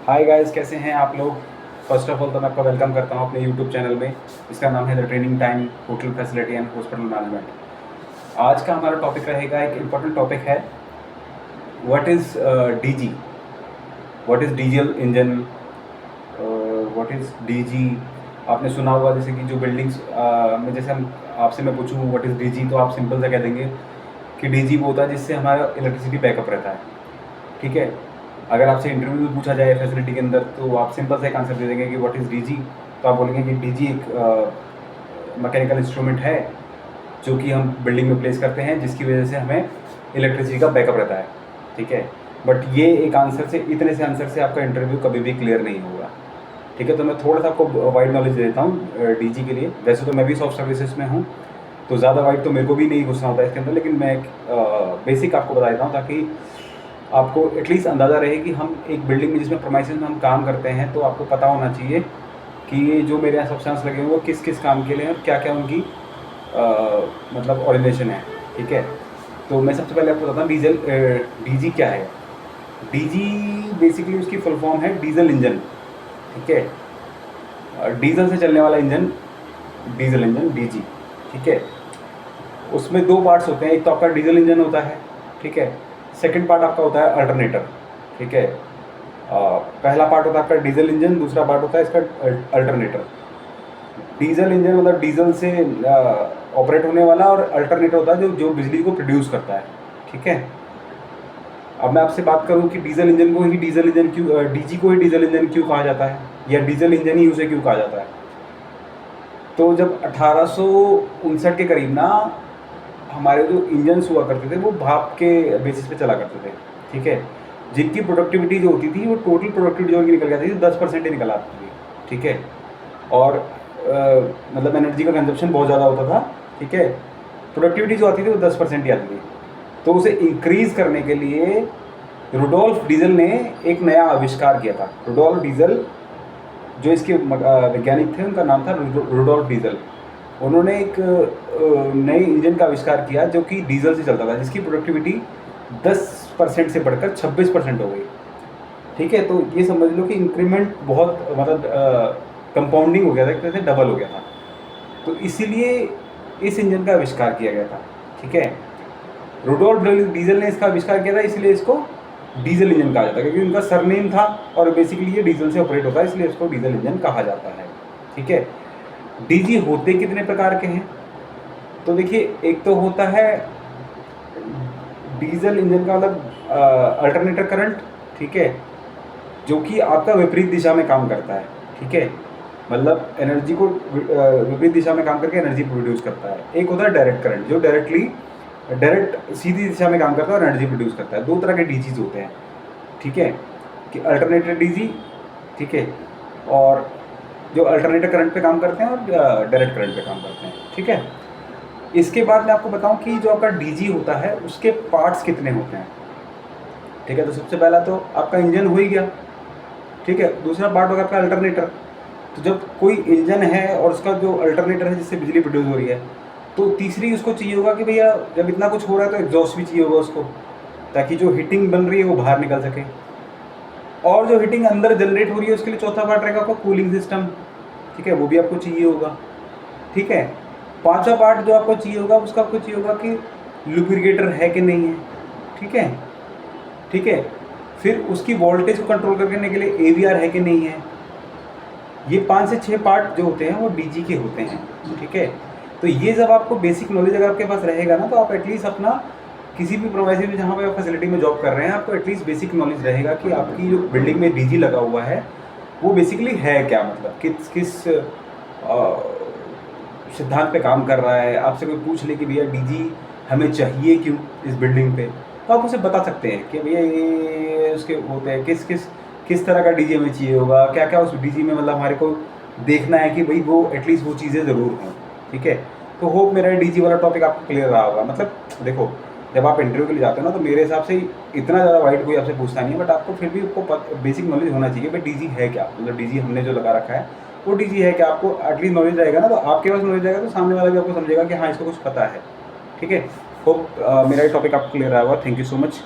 Hi guys, कैसे हैं आप लोग। फर्स्ट ऑफ ऑल तो मैं आपका वेलकम करता हूं अपने यूट्यूब चैनल में। इसका नाम है the training time hotel facility and hospital management. आज का हमारा टॉपिक रहेगा, एक इम्पॉर्टेंट टॉपिक है, what is DG, what is diesel engine, what is DG. आपने सुना होगा जैसे कि जो बिल्डिंग्स में, जैसे हम आपसे मैं पूछूँ व्हाट इज़ डीजी, तो आप सिंपल सा कह देंगे कि डीजी वो होता है जिससे हमारा इलेक्ट्रिसिटी बैकअप रहता है। ठीक है, अगर आपसे इंटरव्यू में पूछा जाए फैसिलिटी के अंदर, तो आप सिंपल से एक आंसर दे देंगे कि व्हाट इज़ डीजी। तो आप बोलेंगे कि डीजी एक मैकेनिकल इंस्ट्रूमेंट है जो कि हम बिल्डिंग में प्लेस करते हैं, जिसकी वजह से हमें इलेक्ट्रिसिटी का बैकअप रहता है। ठीक है, बट ये एक आंसर से, इतने से आंसर से आपका इंटरव्यू कभी भी क्लियर नहीं होगा। ठीक है, तो मैं थोड़ा सा आपको वाइड नॉलेज देता हूँ डीजी के लिए। वैसे तो मैं भी सॉफ्ट सर्विसेज में हूँ, तो ज़्यादा वाइड तो मेरे को भी नहीं घुसना होता है इसके अंदर, लेकिन मैं एक बेसिक आपको बता देता हूँ ताकि आपको एटलीस्ट अंदाज़ा रहे कि हम एक बिल्डिंग में, जिसमें प्रोमाइसेस में हम काम करते हैं, तो आपको पता होना चाहिए कि ये जो मेरे यहाँ सब्सटेंस लगे हुए वो किस किस काम के लिए हैं और क्या क्या उनकी मतलब ऑर्डिनेशन है। ठीक है, तो मैं सबसे पहले आपको बताता हूँ डीजी क्या है। डीजी बेसिकली उसकी फुल फॉर्म है डीजल इंजन। ठीक है, डीजल से चलने वाला इंजन, डीजल इंजन डीजी। ठीक है, उसमें दो पार्ट्स होते हैं, एक तो आपका डीजल इंजन होता है। ठीक है, सेकंड पार्ट आपका होता है अल्टरनेटर। ठीक है, पहला पार्ट होता है आपका डीजल इंजन, दूसरा पार्ट होता है इसका अल्टरनेटर। डीजल इंजन मतलब डीजल से ऑपरेट होने वाला, और अल्टरनेटर होता है जो जो बिजली को प्रोड्यूस करता है। ठीक है, अब मैं आपसे बात करूं कि डीजल इंजन को ही डीजल इंजन क्यों, डीजी को ही डीजल इंजन क्यों कहा जाता है, या डीजल इंजन ही उसे क्यों कहा जाता है। तो जब 1859 के करीब ना, हमारे जो इंजन्स हुआ करते थे वो भाप के बेसिस पे चला करते थे। ठीक है, जिनकी प्रोडक्टिविटी जो होती थी, वो टोटल प्रोडक्टिविटी जो उनकी निकल जाती थी 10% ही निकल आती थी। ठीक है, और मतलब एनर्जी का कंजप्शन बहुत ज़्यादा होता था। ठीक है, प्रोडक्टिविटी जो आती थी वो 10% ही आती थी। तो उसे इंक्रीज़ करने के लिए रुडोल्फ डीजल ने एक नया आविष्कार किया था। रुडोल्फ डीजल, जो इसके वैज्ञानिक थे, उनका नाम था रुडोल्फ डीजल। उन्होंने एक नए इंजन का आविष्कार किया जो कि डीजल से चलता था, जिसकी प्रोडक्टिविटी 10% से बढ़कर 26% हो गई। ठीक है, तो ये समझ लो कि इंक्रीमेंट बहुत, मतलब कंपाउंडिंग हो गया था, जैसे डबल हो गया था। तो इसीलिए इस इंजन का आविष्कार किया गया था। ठीक है, रुडोल्फ डीजल ने इसका आविष्कार किया था, इसलिए इसको डीजल इंजन कहा जाता है, क्योंकि उनका सरनेम था और बेसिकली ये डीजल से ऑपरेट होता है, इसलिए इसको डीजल इंजन कहा जाता है। ठीक है, डीजी होते कितने प्रकार के हैं, तो देखिए, एक तो होता है डीजल इंजन का मतलब अल्टरनेटर करंट। ठीक है, जो कि आपका विपरीत दिशा में काम करता है। ठीक है, मतलब एनर्जी को विपरीत दिशा में काम करके एनर्जी प्रोड्यूस करता है। एक होता है डायरेक्ट करंट, जो डायरेक्ट सीधी दिशा में काम करता है और एनर्जी प्रोड्यूस करता है। दो तरह के डीजीज होते हैं। ठीक है, कि अल्टरनेटर डीजी, ठीक है, और जो अल्टरनेटर करंट पे काम करते हैं और डायरेक्ट करंट पे काम करते हैं। ठीक है, इसके बाद मैं आपको बताऊं कि जो आपका डीजी होता है उसके पार्ट्स कितने होते हैं। ठीक है, तो सबसे पहला तो आपका इंजन हो ही गया। ठीक है, दूसरा पार्ट होगा आपका अल्टरनेटर। तो जब कोई इंजन है और उसका जो अल्टरनेटर है जिससे बिजली प्रोड्यूस हो रही है, तो तीसरी उसको चाहिए होगा कि भैया जब इतना कुछ हो रहा है तो एग्जॉस्ट भी चाहिए होगा उसको, ताकि जो हीटिंग बन रही है वो बाहर निकल सके। और जो हीटिंग अंदर जनरेट हो रही है उसके लिए चौथा पार्ट रहेगा आपका कूलिंग सिस्टम। ठीक है, वो भी आपको चाहिए होगा। ठीक है, पांचवा पार्ट जो आपको चाहिए होगा, उसका आपको चाहिए होगा कि लुब्रिकेटर है कि नहीं है। ठीक है, ठीक है, फिर उसकी वोल्टेज को कंट्रोल करने के लिए एवीआर है कि नहीं है। ये 5 से 6 पार्ट जो होते हैं वो डीजी के होते हैं। ठीक है, तो ये जब आपको बेसिक नॉलेज अगर आपके पास रहेगा ना, तो आप एटलीस्ट अपना किसी भी प्रोवाइजर में, जहाँ पे आप फैसिलिटी में जॉब कर रहे हैं, आपको एटलीस्ट बेसिक नॉलेज रहेगा कि आपकी जो बिल्डिंग में डीजी लगा हुआ है वो बेसिकली है क्या, मतलब किस किस सिद्धांत पे काम कर रहा है। आपसे कोई पूछ ले कि भैया डीजी हमें चाहिए क्यों इस बिल्डिंग पे, तो आप उसे बता सकते हैं कि भैया ये उसके होते हैं, किस किस किस तरह का डीजी हमें चाहिए होगा, क्या क्या उस डीजी में, मतलब हमारे को देखना है कि भाई वो एटलीस्ट वो चीज़ें ज़रूर हों। ठीक है, तो होप मेरा डीजी वाला टॉपिक आपको क्लियर रहा होगा। मतलब देखो, जब आप इंटरव्यू के लिए जाते हो ना, तो मेरे हिसाब से इतना ज़्यादा वाइड कोई आपसे पूछता नहीं है, बट आपको फिर भी आपको बेसिक नॉलेज होना चाहिए भाई डीजी है क्या, मतलब डीजी हमने जो लगा रखा है वो डीजी है क्या। आपको एटलीस्ट नॉलेज रहेगा ना, तो आपके पास नॉलेज रहेगा तो सामने वाला भी आपको समझेगा कि हाँ, इसको कुछ पता है। ठीक है, होप मेरा ये टॉपिक आपको क्लियर रहा होगा। Thank you so much.